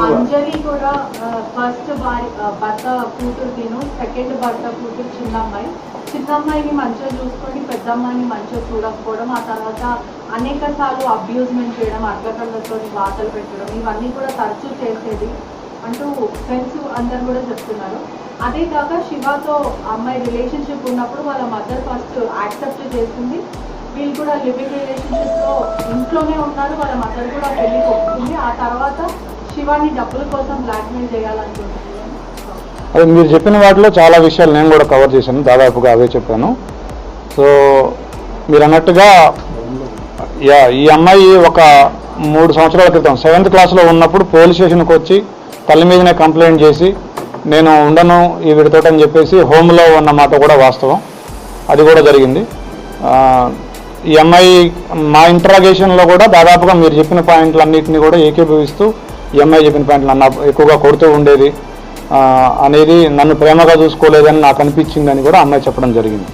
అంజలి కూడా ఫస్ట్ భర్త కూతురు తిను, సెకండ్ భర్త కూతురు చిన్నమ్మాయిని మంచిగా చూసుకొని పెద్దమ్మాయిని మంచిగా చూడకపోవడం, ఆ తర్వాత అనేక సార్లు అబ్యూజ్మెంట్ చేయడం, అడ్వకర్లతో వార్తలు పెట్టడం, ఇవన్నీ కూడా తరచూ చేసేది అంటూ ఫ్రెండ్స్ అందరు కూడా చెప్తున్నారు. అదే కాక శివతో అమ్మాయి రిలేషన్షిప్ ఉన్నప్పుడు వాళ్ళ మదర్ ఫస్ట్ యాక్సెప్ట్ చేసింది, వీళ్ళు కూడా లివింగ్ రిలేషన్షిప్లో ఇంట్లోనే ఉన్నారు, వాళ్ళ మదర్ కూడా పెళ్లికి ఒప్పుకుంది. ఆ తర్వాత శివాని డబ్బుల కోసం బ్లాక్మెయిల్ చేయాలనుకుంటుంది. అదే మీరు చెప్పిన వాటిలో చాలా విషయాలు నేను కూడా కవర్ చేశాను, దాదాపుగా అవే చెప్పాను. సో మీరు అన్నట్టుగా ఈ అమ్మాయి ఒక 3 సంవత్సరాల క్రితం 7th క్లాస్లో ఉన్నప్పుడు పోలీస్ స్టేషన్కి వచ్చి తల్లి మీదనే కంప్లైంట్ చేసి నేను ఉండను ఈ విడితోట అని చెప్పేసి హోమ్లో ఉన్న మాట కూడా వాస్తవం, అది కూడా జరిగింది. ఈ అమ్మాయి మా ఇంట్రాగేషన్లో కూడా దాదాపుగా మీరు చెప్పిన పాయింట్లన్నింటినీ కూడా ఏకీభవిస్తూ ఈ అమ్మాయి చెప్పిన పాయింట్లు నన్ను ఎక్కువగా కొడుతూ ఉండేది అనేది, నన్ను ప్రేమగా చూసుకోలేదని నాకు అనిపించిందని కూడా అమ్మాయి చెప్పడం జరిగింది.